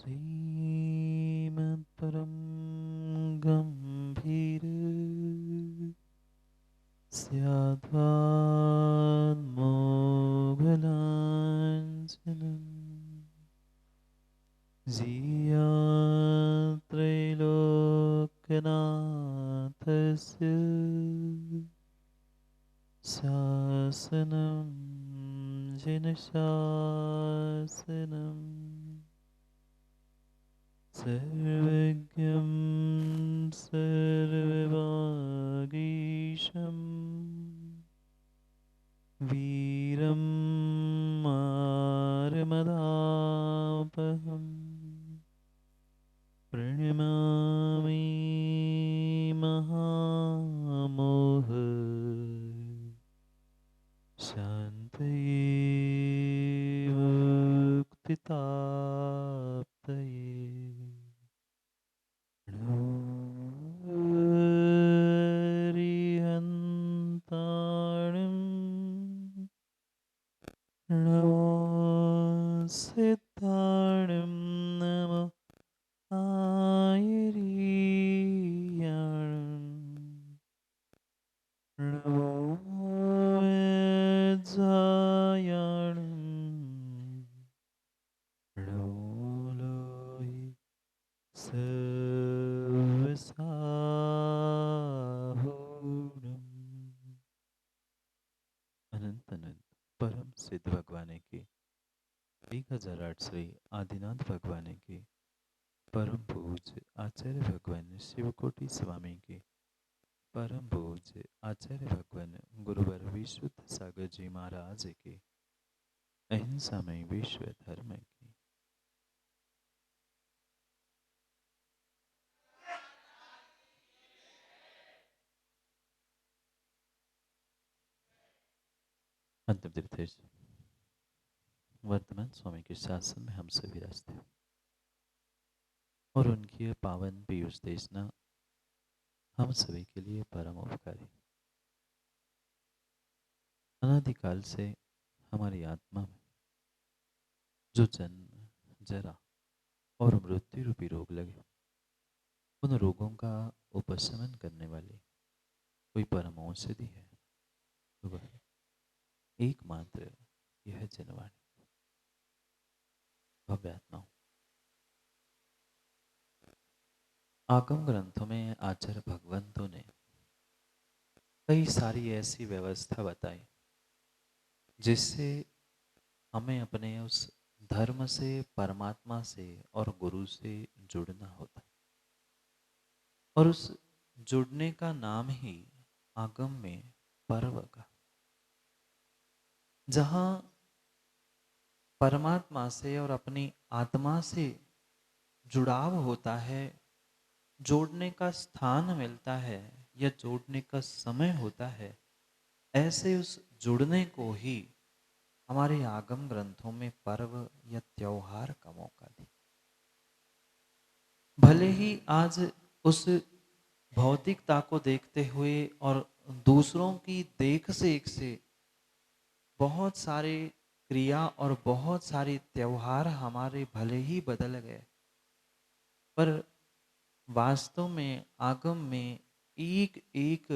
श्रीमत्परं गम्भीर स्याद्वान्मोघलाञ्छनम् त्रैलोक्यनाथस्य शासनं जिनशासनम् सर्वज्ञं सर्ववागीशं वीरं मारमदापहम् प्रणमामि महामोह शान्तये मुक्तिताप्तये हरिहन्ताणं नमो सिद्धाणं नमो आयरीयाणं नमो वेत्सायाणं नमो लोहि सर्वसाहुणम्। अनंत अनंत परम सिद्ध भगवान की 1008 श्री आदिनाथ भगवान की परम पूज्य आचार्य भगवान शिवकोटि स्वामी की परम पूज्य आचार्य भगवान गुरुवर विशुद्ध सागर जी महाराज की अहिंसा में विश्व धर्म की। अंतिम तीर्थेश वर्तमान स्वामी के शासन में हम सभी रास्ते और उनकी यह पावन पीयूष देशना हम सभी के लिए परम उपकारी। अनादिकाल से हमारी आत्मा में जो जन्म जरा और मृत्यु रूपी रोग लगे, उन रोगों का उपशमन करने वाली कोई परम औषधि है, वह एकमात्र यह जनवाणी भव्यात्माओं। आगम ग्रंथों में आचार्य भगवंतों ने कई सारी ऐसी व्यवस्था बताई जिससे हमें अपने उस धर्म से, परमात्मा से और गुरु से जुड़ना होता है। और उस जुड़ने का नाम ही आगम में पर्व का, जहां परमात्मा से और अपनी आत्मा से जुड़ाव होता है, जोड़ने का स्थान मिलता है या जोड़ने का समय होता है, ऐसे उस जुड़ने को ही हमारे आगम ग्रंथों में पर्व या त्योहार का मौका दी। भले ही आज उस भौतिकता को देखते हुए और दूसरों की देख से बहुत सारे क्रिया और बहुत सारे त्योहार हमारे भले ही बदल गए, पर वास्तव में आगम में एक एक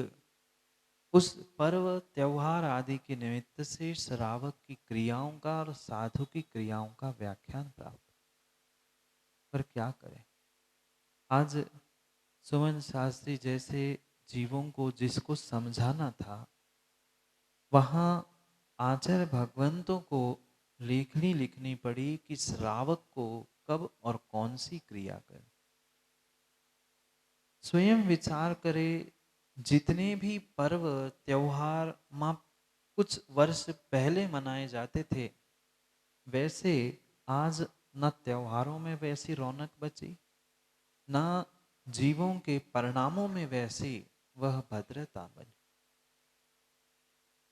उस पर्व त्योहार आदि के निमित्त से श्रावक की क्रियाओं का और साधु की क्रियाओं का व्याख्यान प्राप्त। पर क्या करें, आज सुमन शास्त्री जैसे जीवों को जिसको समझाना था, वहाँ आचार्य भगवंतों को लेखनी लिखनी पड़ी कि श्रावक को कब और कौन सी क्रिया करे। स्वयं विचार करे, जितने भी पर्व त्योहार माँ कुछ वर्ष पहले मनाए जाते थे, वैसे आज न त्योहारों में वैसी रौनक बची, न जीवों के परिणामों में वैसी वह भद्रता बनी।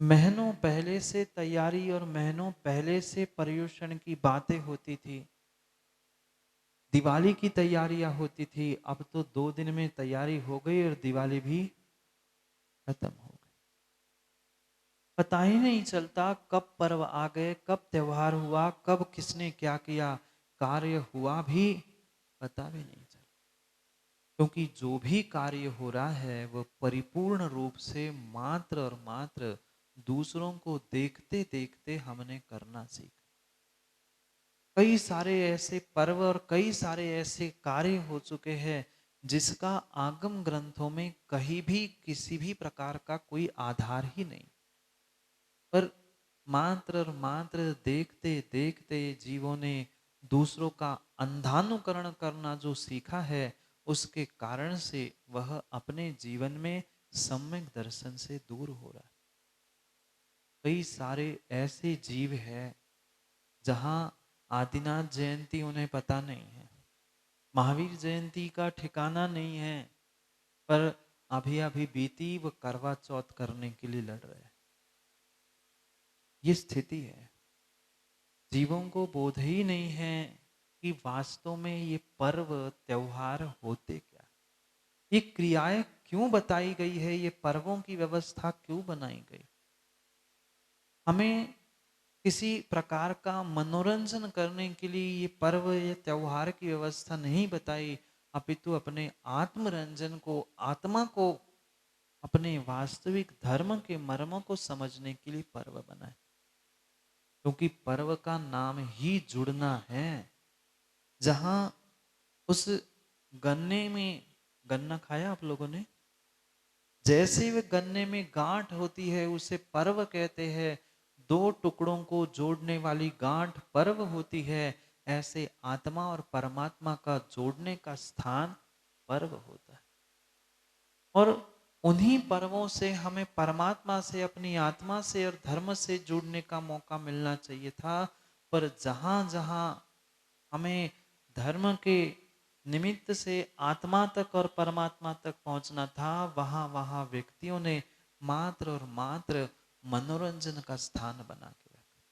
महीनों पहले से तैयारी और महीनों पहले से पर्युषण की बातें होती थी, दिवाली की तैयारियां होती थी। अब तो 2 दिन में तैयारी हो गई और दिवाली भी खत्म हो गई। पता ही नहीं चलता कब पर्व आ गए, कब त्योहार हुआ, कब किसने क्या किया। कार्य हुआ भी पता भी नहीं चला, क्योंकि जो भी कार्य हो रहा है वह परिपूर्ण रूप से मात्र और मात्र दूसरों को देखते देखते हमने करना सीखा। कई सारे ऐसे पर्व और कई सारे ऐसे कार्य हो चुके हैं जिसका आगम ग्रंथों में कहीं भी किसी भी प्रकार का कोई आधार ही नहीं, पर मात्र और मात्र देखते देखते जीवों ने दूसरों का अंधानुकरण करना जो सीखा है, उसके कारण से वह अपने जीवन में सम्यक दर्शन से दूर हो रहा है। कई सारे ऐसे जीव हैं जहाँ आदिनाथ जयंती उन्हें पता नहीं है, महावीर जयंती का ठिकाना नहीं है, पर अभी अभी बीती वो करवा चौथ करने के लिए लड़ रहे हैं। ये स्थिति है। जीवों को बोध ही नहीं है कि वास्तव में ये पर्व त्योहार होते क्या, ये क्रियाएं क्यों बताई गई है, ये पर्वों की व्यवस्था क्यों बनाई गई। हमें किसी प्रकार का मनोरंजन करने के लिए ये पर्व या त्योहार की व्यवस्था नहीं बताई, अपितु अपने आत्मरंजन को, आत्मा को, अपने वास्तविक धर्म के मर्मों को समझने के लिए पर्व बनाए। क्योंकि पर्व का नाम ही जुड़ना है। जहां उस गन्ने में, गन्ना खाया आप लोगों ने, जैसे वे गन्ने में गांठ होती है उसे पर्व कहते हैं, दो टुकड़ों को जोड़ने वाली गांठ पर्व होती है, ऐसे आत्मा और परमात्मा का जोड़ने का स्थान पर्व होता है। और उन्हीं पर्वों से हमें परमात्मा से, अपनी आत्मा से और धर्म से जुड़ने का मौका मिलना चाहिए था। पर जहां जहां हमें धर्म के निमित्त से आत्मा तक और परमात्मा तक पहुंचना था, वहां वहां व्यक्तियों ने मात्र और मात्र मनोरंजन का स्थान बना के रखा।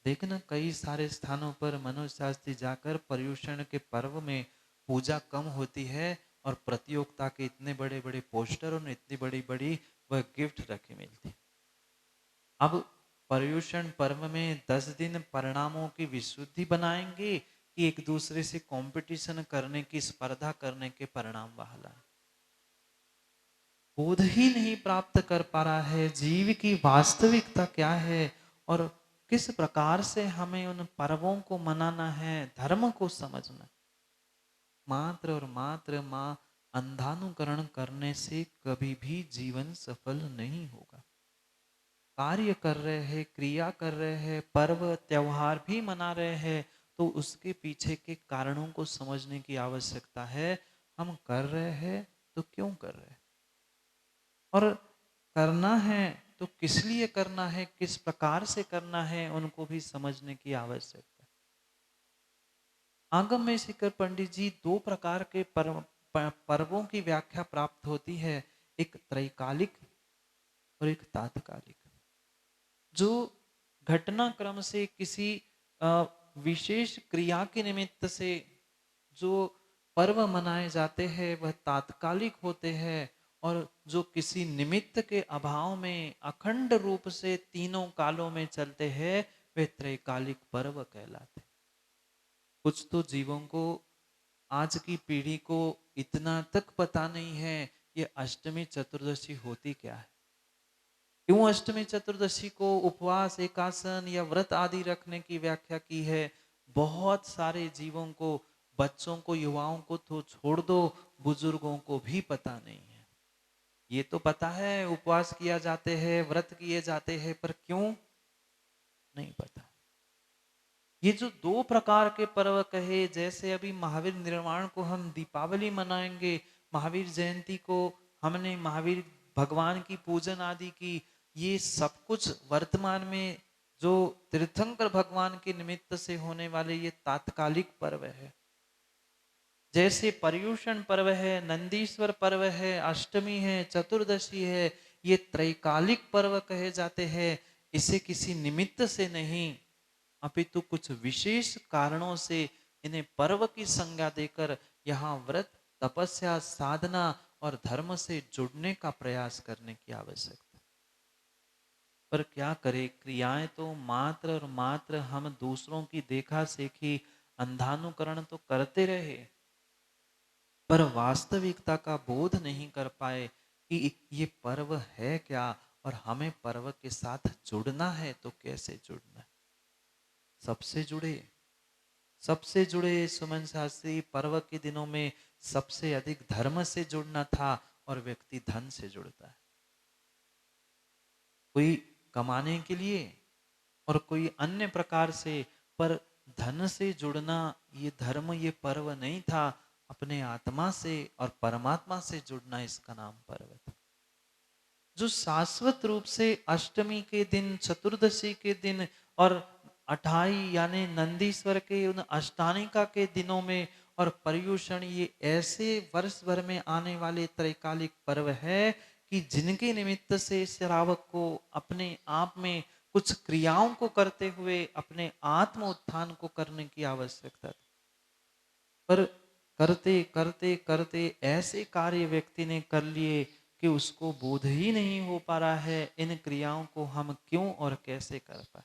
देखना कई सारे स्थानों पर मनोज शास्त्री जाकर पर्युषण के पर्व में पूजा कम होती है और प्रतियोगिता के इतने बड़े बड़े पोस्टर और इतनी बड़ी बड़ी वह गिफ्ट रखी मिलती। अब पर्युषण पर्व में 10 दिन परिणामों की विशुद्धि बनाएंगे कि एक दूसरे से कंपटीशन करने की, स्पर्धा करने के परिणाम वाला बोध ही नहीं प्राप्त कर पा रहा है जीव की वास्तविकता क्या है और किस प्रकार से हमें उन पर्वों को मनाना है, धर्म को समझना। मात्र और मात्र माँ अंधानुकरण करने से कभी भी जीवन सफल नहीं होगा। कार्य कर रहे हैं, क्रिया कर रहे हैं, पर्व त्योहार भी मना रहे हैं, तो उसके पीछे के कारणों को समझने की आवश्यकता है। हम कर रहे हैं तो क्यों कर रहे हैं, और करना है तो किस लिए करना है, किस प्रकार से करना है, उनको भी समझने की आवश्यकता है। आगम में शिखर पंडित जी दो प्रकार के पर्वों की व्याख्या प्राप्त होती है, एक त्रैकालिक और एक तात्कालिक। जो घटनाक्रम से किसी विशेष क्रिया के निमित्त से जो पर्व मनाए जाते हैं वह तात्कालिक होते हैं, और जो किसी निमित्त के अभाव में अखंड रूप से तीनों कालों में चलते हैं वे त्रैकालिक पर्व कहलाते हैं। कुछ तो जीवों को, आज की पीढ़ी को इतना तक पता नहीं है ये अष्टमी चतुर्दशी होती क्या है, क्यों अष्टमी चतुर्दशी को उपवास, एकासन या व्रत आदि रखने की व्याख्या की है। बहुत सारे जीवों को, बच्चों को, युवाओं को तो छोड़ दो, बुजुर्गों को भी पता नहीं है। ये तो पता है उपवास किया जाते हैं, व्रत किए जाते हैं, पर क्यों नहीं पता। ये जो दो प्रकार के पर्व कहे, जैसे अभी महावीर निर्वाण को हम दीपावली मनाएंगे, महावीर जयंती को हमने महावीर भगवान की पूजन आदि की, ये सब कुछ वर्तमान में जो तीर्थंकर भगवान के निमित्त से होने वाले ये तात्कालिक पर्व है। जैसे पर्युषण पर्व है, नंदीश्वर पर्व है, अष्टमी है, चतुर्दशी है, ये त्रैकालिक पर्व कहे जाते हैं। इसे किसी निमित्त से नहीं अपितु कुछ विशेष कारणों से इन्हें पर्व की संज्ञा देकर यहाँ व्रत, तपस्या, साधना और धर्म से जुड़ने का प्रयास करने की आवश्यकता। पर क्या करें, क्रियाएं तो मात्र और मात्र हम दूसरों की देखा सीखी अंधानुकरण तो करते रहे, पर वास्तविकता का बोध नहीं कर पाए कि ये पर्व है क्या, और हमें पर्व के साथ जुड़ना है तो कैसे जुड़ना है। सबसे जुड़े, सबसे जुड़े सुमन शास्त्री। पर्व के दिनों में सबसे अधिक धर्म से जुड़ना था, और व्यक्ति धन से जुड़ता है। कोई कमाने के लिए और कोई अन्य प्रकार से, पर धन से जुड़ना, ये धर्म, ये पर्व नहीं था। अपने आत्मा से और परमात्मा से जुड़ना, इसका नाम पर्व था। जो शाश्वत रूप से अष्टमी के दिन, चतुर्दशी के दिन और 28 यानी नंदीश्वर के उन अष्टानिका के दिनों में, और पर्युषण, ये ऐसे वर्ष भर में आने वाले त्रैकालिक पर्व है कि जिनके निमित्त से श्रावक को अपने आप में कुछ क्रियाओं को करते हुए अपने आत्म उत्थान को करने की आवश्यकता थी। पर करते करते करते ऐसे कार्य व्यक्ति ने कर लिए कि उसको बोध ही नहीं हो पा रहा है इन क्रियाओं को हम क्यों और कैसे कर पाए।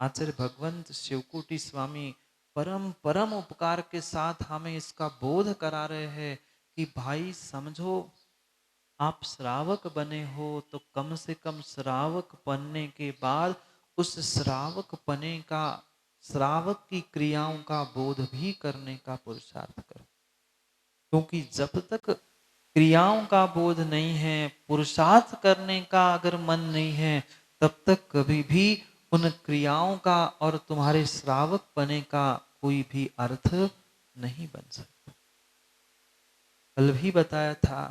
आचार्य भगवंत शिवकोटि स्वामी परम परम उपकार के साथ हमें इसका बोध करा रहे हैं कि भाई समझो, आप श्रावक बने हो तो कम से कम श्रावक बनने के बाद उस श्रावक बने का, श्रावक की क्रियाओं का बोध भी करने का पुरुषार्थ करो। क्योंकि जब तक क्रियाओं का बोध नहीं है, पुरुषार्थ करने का अगर मन नहीं है, तब तक कभी भी उन क्रियाओं का और तुम्हारे श्रावक बने का कोई भी अर्थ नहीं बन सकता। कल भी बताया था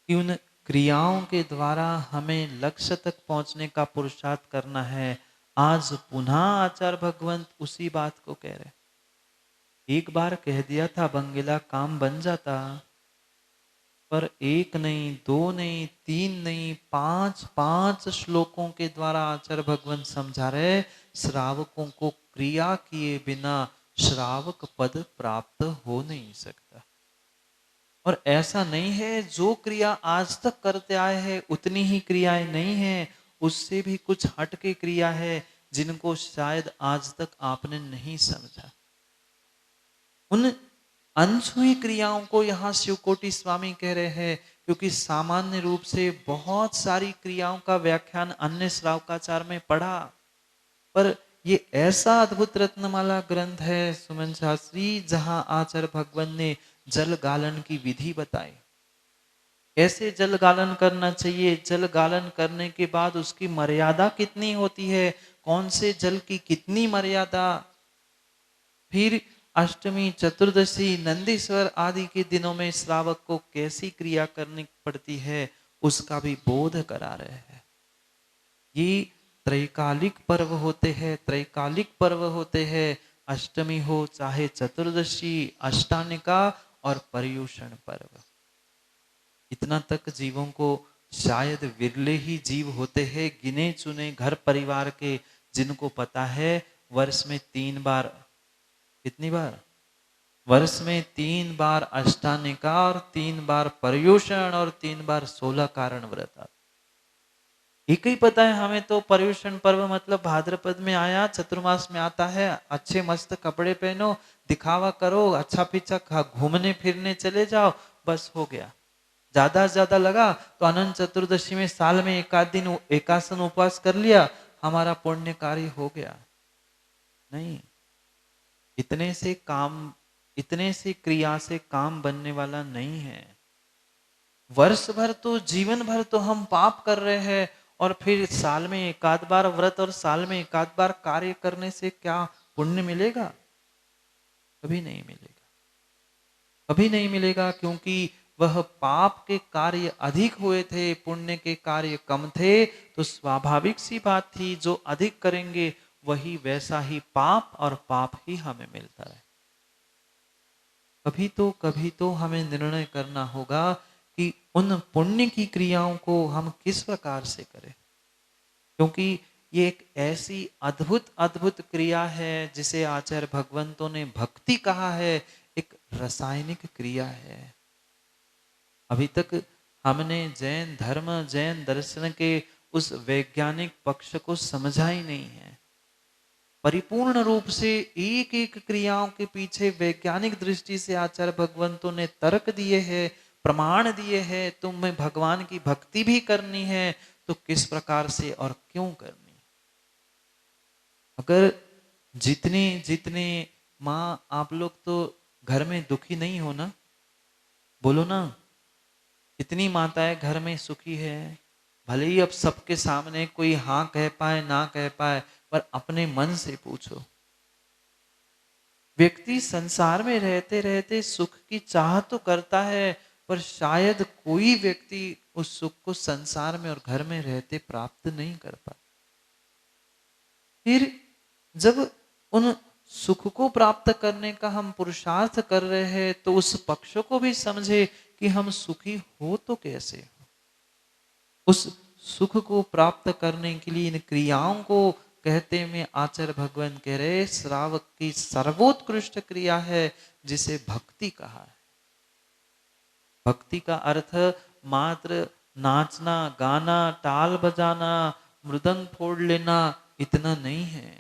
कि उन क्रियाओं के द्वारा हमें लक्ष्य तक पहुंचने का पुरुषार्थ करना है। आज पुनः आचार्य भगवंत उसी बात को कह रहे। एक बार कह दिया था बंगला काम बन जाता, पर एक नहीं, दो नहीं, तीन नहीं, पांच पांच श्लोकों के द्वारा आचार्य भगवंत समझा रहे, श्रावकों को क्रिया किए बिना श्रावक पद प्राप्त हो नहीं सकता। और ऐसा नहीं है जो क्रिया आज तक करते आए हैं उतनी ही क्रियाएं नहीं है, उससे भी कुछ हट के क्रिया है जिनको शायद आज तक आपने नहीं समझा। उन अनछुई क्रियाओं को यहाँ शिवकोटि स्वामी कह रहे हैं, क्योंकि सामान्य रूप से बहुत सारी क्रियाओं का व्याख्यान अन्य श्रावकाचार में पढ़ा, पर ये ऐसा अद्भुत रत्नमाला ग्रंथ है सुमन शास्त्री, जहां आचार्य भगवान ने जल गालन की विधि बताई। कैसे जल गालन करना चाहिए, जल गालन करने के बाद उसकी मर्यादा कितनी होती है, कौन से जल की कितनी मर्यादा, फिर अष्टमी, चतुर्दशी, नंदीश्वर आदि के दिनों में श्रावक को कैसी क्रिया करनी पड़ती है, उसका भी बोध करा रहे हैं। ये त्रैकालिक पर्व होते हैं, त्रैकालिक पर्व होते हैं, अष्टमी हो चाहे चतुर्दशी, अष्टानिका और पर्युषण पर्व। इतना तक जीवों को शायद विरले ही जीव होते हैं, गिने चुने घर परिवार के, जिनको पता है वर्ष में 3 बार, कितनी बार, वर्ष में 3 बार अष्टानिका और 3 बार पर्युषण और 3 बार 16 कारण व्रत आते। एक ही पता है हमें तो, पर्युषण पर्व मतलब भाद्रपद में आया, चतुर्मास में आता है, अच्छे मस्त कपड़े पहनो, दिखावा करो, अच्छा पीछा घूमने फिरने चले जाओ, बस हो गया। ज्यादा से ज्यादा लगा तो अनंत चतुर्दशी में साल में एक आध दिन एकासन उपवास कर लिया, हमारा पुण्य कार्य हो गया। नहीं, इतने से काम, इतने से क्रिया से काम बनने वाला नहीं है। वर्ष भर तो, जीवन भर तो हम पाप कर रहे हैं, और फिर साल में एक आध बार व्रत और साल में एक आध बार कार्य करने से क्या पुण्य मिलेगा? कभी नहीं मिलेगा, कभी नहीं मिलेगा, क्योंकि वह पाप के कार्य अधिक हुए थे, पुण्य के कार्य कम थे, तो स्वाभाविक सी बात थी जो अधिक करेंगे वही वैसा ही पाप, और पाप ही हमें मिलता है। कभी तो हमें निर्णय करना होगा कि उन पुण्य की क्रियाओं को हम किस प्रकार से करें, क्योंकि ये एक ऐसी अद्भुत अद्भुत क्रिया है जिसे आचार्य भगवंतों ने भक्ति कहा है, एक रासायनिक क्रिया है। अभी तक हमने जैन धर्म, जैन दर्शन के उस वैज्ञानिक पक्ष को समझा ही नहीं है। परिपूर्ण रूप से एक एक क्रियाओं के पीछे वैज्ञानिक दृष्टि से आचार्य भगवंतों ने तर्क दिए हैं, प्रमाण दिए हैं। तुम्हें भगवान की भक्ति भी करनी है तो किस प्रकार से और क्यों करनी है। अगर जितने जितने माँ आप लोग तो घर में दुखी नहीं हो ना, बोलो ना। इतनी माताएं घर में सुखी है, भले ही अब सबके सामने कोई हाँ कह पाए ना कह पाए, पर अपने मन से पूछो। व्यक्ति संसार में रहते रहते सुख की चाह तो करता है, पर शायद कोई व्यक्ति उस सुख को संसार में और घर में रहते प्राप्त नहीं कर पाता। फिर जब उन सुख को प्राप्त करने का हम पुरुषार्थ कर रहे हैं तो उस पक्ष को भी समझे कि हम सुखी हो तो कैसे हो। उस सुख को प्राप्त करने के लिए इन क्रियाओं को कहते में आचार्य भगवान कह रहे श्रावक की सर्वोत्कृष्ट क्रिया है जिसे भक्ति कहा है। भक्ति का अर्थ मात्र नाचना गाना ताल बजाना मृदंग फोड़ लेना इतना नहीं है।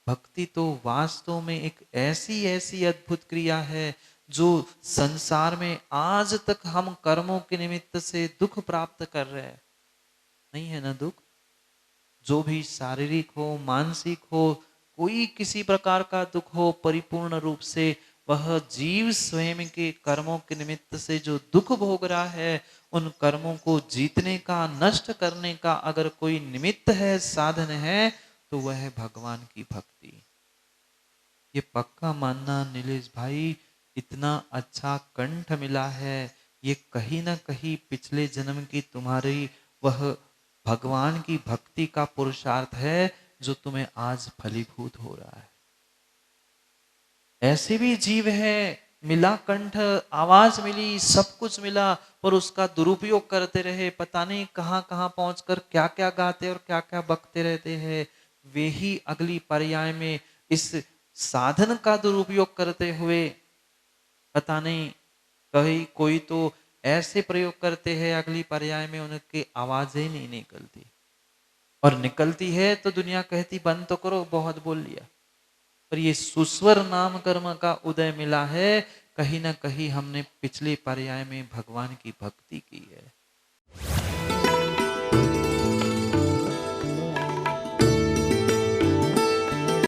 भक्ति तो वास्तव में एक ऐसी ऐसी अद्भुत क्रिया है जो संसार में आज तक हम कर्मों के निमित्त से दुख प्राप्त कर रहे हैं, नहीं है ना दुख। जो भी शारीरिक हो मानसिक हो कोई किसी प्रकार का दुख हो, परिपूर्ण रूप से वह जीव स्वयं के कर्मों के निमित्त से जो दुख भोग रहा है, उन कर्मों को जीतने का नष्ट करने का अगर कोई निमित्त है साधन है तो वह है भगवान की भक्ति। ये पक्का मानना नीलेश भाई, इतना अच्छा कंठ मिला है, ये कहीं ना कहीं पिछले जन्म की तुम्हारी वह भगवान की भक्ति का पुरुषार्थ है जो तुम्हें आज फलीभूत हो रहा है। ऐसे भी जीव है, मिला कंठ, आवाज मिली, सब कुछ मिला, पर उसका दुरुपयोग करते रहे, पता नहीं कहां कहां पहुंचकर क्या क्या गाते और क्या क्या बकते रहते हैं। वे ही अगली पर्याय में इस साधन का दुरुपयोग करते हुए पता नहीं कहीं कोई तो ऐसे प्रयोग करते हैं अगली पर्याय में उनकी आवाजें नहीं निकलती, और निकलती है तो दुनिया कहती बंद तो करो बहुत बोल लिया। पर ये सुस्वर नाम कर्म का उदय मिला है, कहीं ना कहीं हमने पिछले पर्याय में भगवान की भक्ति की है।